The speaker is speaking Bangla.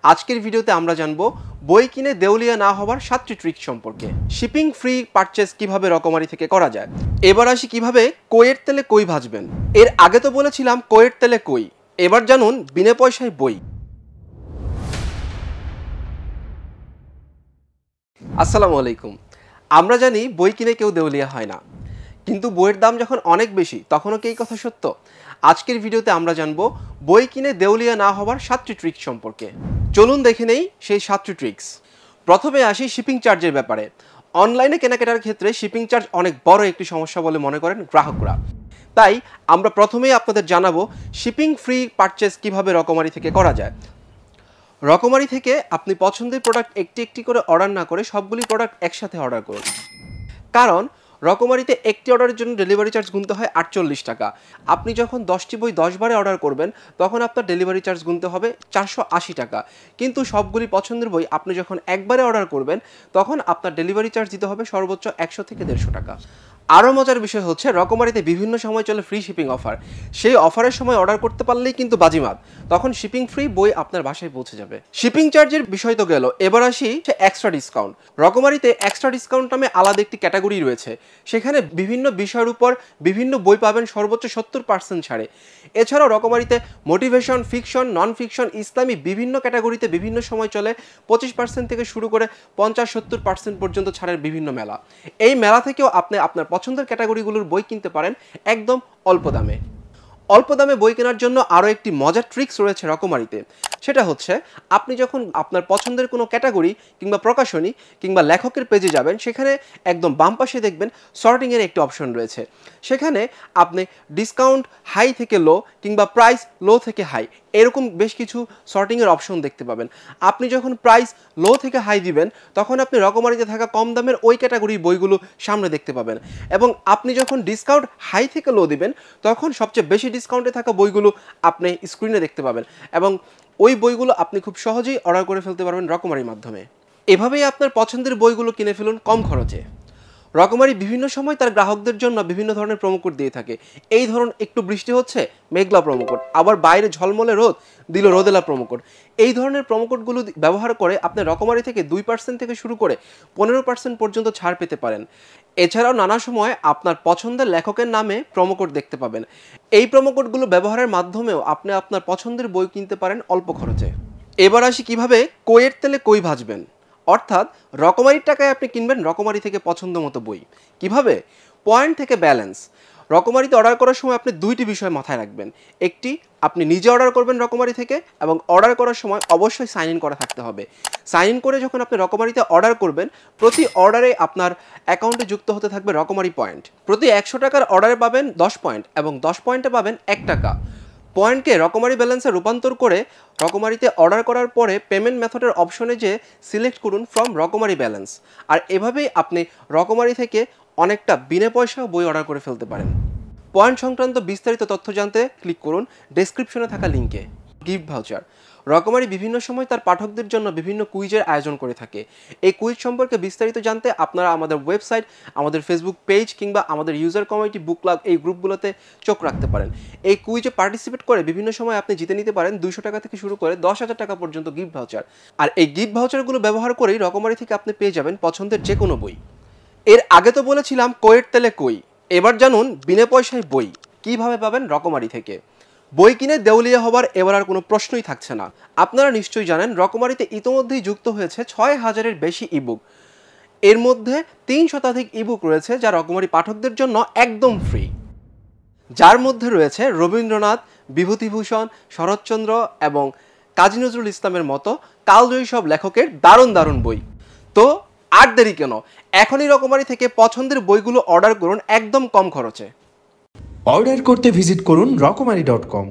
আজকের ভিডিওতে আমরা জানবো বই কিনে দেউলিয়া না হওয়ার 7টি ট্রিক সম্পর্কে। শিপিং ফ্রি পারচেজ কিভাবে রকমারি থেকে করা যায়। এবার আসি কিভাবে কইয়ের তেলে কই ভাজবেন। এর আগে তো বলেছিলাম কইয়ের তেলে কই, এবার জানুন বিনা পয়সায় বই। আসসালামু আলাইকুম। আমরা জানি বই কিনে কেউ দেউলিয়া হয় না, কিন্তু বইয়ের দাম যখন অনেক বেশি তখনও কি এই কথা সত্য? আজকের ভিডিওতে আমরা জানবো বই কিনে দেউলিয়া না হওয়ার 7টি ট্রিক সম্পর্কে। চলুন দেখে নেই সেই 7টি ট্রিক্স। প্রথমে আসি শিপিং চার্জের ব্যাপারে। অনলাইনে কেনাকাটার ক্ষেত্রে শিপিং চার্জ অনেক বড় একটি সমস্যা বলে মনে করেন গ্রাহকরা। তাই আমরা প্রথমেই আপনাদের জানাবো শিপিং ফ্রি পারচেজ কিভাবে রকমারি থেকে করা যায়। রকমারি থেকে আপনি পছন্দের প্রোডাক্ট একটি একটি করে অর্ডার না করে সবগুলি প্রোডাক্ট একসাথে অর্ডার করুন, কারণ রকমারিতে একটি অর্ডারের জন্য ডেলিভারি চার্জ গুনতে হয় 48 টাকা। আপনি যখন 10টি বই 10 বারে অর্ডার করবেন তখন আপনার ডেলিভারি চার্জ গুনতে হবে 480 টাকা। কিন্তু সবগুলি পছন্দের বই আপনি যখন একবারে অর্ডার করবেন তখন আপনার ডেলিভারি চার্জ দিতে হবে সর্বোচ্চ 100 থেকে 150 টাকা। আরও মজার বিষয় হচ্ছে রকমারিতে বিভিন্ন সময় চলে ফ্রি শিপিং অফার। সেই অফারের সময় অর্ডার করতে পারলেই কিন্তু বাজিমাত, তখন শিপিং ফ্রি বই আপনার বাসায় পৌঁছে যাবে। শিপিং চার্জের বিষয় তো গেল, এবার আসি এক্সট্রা ডিসকাউন্ট। রকমারিতে এক্সট্রা ডিসকাউন্ট নামে আলাদা একটি ক্যাটাগরি রয়েছে, সেখানে বিভিন্ন বিষয়ের উপর বিভিন্ন বই পাবেন সর্বোচ্চ 70% ছাড়ে। এছাড়াও রকমারিতে মোটিভেশন, ফিকশন, নন ফিকশন, ইসলামী বিভিন্ন ক্যাটাগরিতে বিভিন্ন সময় চলে 25% থেকে শুরু করে 50-70% পর্যন্ত ছাড়ের বিভিন্ন মেলা। এই মেলা থেকেও আপনি আপনার পছন্দের ক্যাটাগরিগুলোর বই কিনতে পারেন একদম অল্প দামে। অল্প দামে বই কেনার জন্য আরও একটি মজার ট্রিক্স রয়েছে রকমারিতে। সেটা হচ্ছে আপনি যখন আপনার পছন্দের কোনো ক্যাটাগরি কিংবা প্রকাশনী কিংবা লেখকের পেজে যাবেন, সেখানে একদম বাম পাশে দেখবেন সর্টিংয়ের একটি অপশন রয়েছে। সেখানে আপনি ডিসকাউন্ট হাই থেকে লো কিংবা প্রাইস লো থেকে হাই এরকম বেশ কিছু সর্টিংয়ের অপশন দেখতে পাবেন। আপনি যখন প্রাইস লো থেকে হাই দিবেন তখন আপনি রকমারিতে থাকা কম দামের ওই ক্যাটাগরির বইগুলো সামনে দেখতে পাবেন, এবং আপনি যখন ডিসকাউন্ট হাই থেকে লো দিবেন তখন সবচেয়ে বেশি ডিসকাউন্টে থাকা বইগুলো আপনি স্ক্রিনে দেখতে পাবেন, এবং ওই বইগুলো আপনি খুব সহজেই অর্ডার করে ফেলতে পারবেন রকমারির মাধ্যমে। এভাবেই আপনার পছন্দের বইগুলো কিনে ফেলুন কম খরচে। রকমারি বিভিন্ন সময় তার গ্রাহকদের জন্য বিভিন্ন ধরনের প্রোমোকোড দিয়ে থাকে। এই ধরুন একটু বৃষ্টি হচ্ছে, মেঘলা প্রোমোকোড, আবার বাইরে ঝলমলে রোদ, দিল রোদেলা প্রোমোকোড। এই ধরনের প্রোমোকোডগুলো ব্যবহার করে আপনি রকমারি থেকে 2% থেকে শুরু করে 15% পর্যন্ত ছাড় পেতে পারেন। এছাড়াও নানা সময় আপনার পছন্দের লেখকের নামে প্রোমোকোড দেখতে পাবেন। এই প্রোমোকোডগুলো ব্যবহারের মাধ্যমেও আপনি আপনার পছন্দের বই কিনতে পারেন অল্প খরচে। এবার আসি কিভাবে কইয়ের তেলে কই ভাজবেন, অর্থাৎ রকমারির টাকায় আপনি কিনবেন রকমারি থেকে পছন্দ মতো বই। কিভাবে? পয়েন্ট থেকে ব্যালেন্স। রকমারিতে অর্ডার করার সময় আপনি দুইটি বিষয় মাথায় রাখবেন। একটি, আপনি নিজে অর্ডার করবেন রকমারি থেকে, এবং অর্ডার করার সময় অবশ্যই সাইন ইন করা থাকতে হবে। সাইন ইন করে যখন আপনি রকমারিতে অর্ডার করবেন, প্রতি অর্ডারে আপনার অ্যাকাউন্টে যুক্ত হতে থাকবে রকমারি পয়েন্ট। প্রতি 100 টাকার অর্ডারে পাবেন 10 পয়েন্ট, এবং 10 পয়েন্টে পাবেন 1 টাকা। পয়েন্টকে রকমারি ব্যালেন্সে রূপান্তর করে রকমারিতে অর্ডার করার পরে পেমেন্ট মেথডের অপশনে যে সিলেক্ট করুন ফ্রম রকমারি ব্যালেন্স। আর এভাবেই আপনি রকমারি থেকে অনেকটা বিনা পয়সাও বই অর্ডার করে ফেলতে পারেন। পয়েন্ট সংক্রান্ত বিস্তারিত তথ্য জানতে ক্লিক করুন ডেসক্রিপশনে থাকা লিঙ্কে। Gift voucher. রকমারি বিভিন্ন সময় তার পাঠকদের জন্য বিভিন্ন কুইজের আয়োজন করে থাকে। এই কুইজ সম্পর্কে বিস্তারিত জানতে আপনারা আমাদের ওয়েবসাইট, আমাদের ফেসবুক পেজ কিংবা আমাদের ইউজার কমিউনিটি, বুক ক্লাব এই গ্রুপগুলোতে চোখ রাখতে পারেন। এই কুইজে পার্টিসিপেট করে বিভিন্ন সময় আপনি জিতে নিতে পারেন 200 টাকা থেকে শুরু করে 10,000 টাকা পর্যন্ত গিফট ভাউচার। আর এই গিফট ভাউচারগুলো ব্যবহার করেই রকমারি থেকে আপনি পেয়ে যাবেন পছন্দের যে কোনো বই। এর আগে তো বলেছিলাম কইয়ের তেলে কই, এবার জানুন বিনা পয়সায় বই কিভাবে পাবেন রকমারি থেকে। বই কিনে দেউলিয়া হবার এবার আর কোনো প্রশ্নই থাকছে না। আপনারা নিশ্চয়ই জানেন রকমারিতে ইতোমধ্যেই যুক্ত হয়েছে 6,000-এর বেশি ইবুক। এর মধ্যে 3 শতাধিক ইবুক রয়েছে যা রকমারি পাঠকদের জন্য একদম ফ্রি, যার মধ্যে রয়েছে রবীন্দ্রনাথ, বিভূতিভূষণ, শরৎচন্দ্র এবং কাজী নজরুল ইসলামের মতো কালজয়ী সব লেখকের দারুণ দারুণ বই। তো আর দেরি কেন, এখনই রকমারি থেকে পছন্দের বইগুলো অর্ডার করুন একদম কম খরচে। অর্ডার করতে ভিজিট করুন রকমারি.com।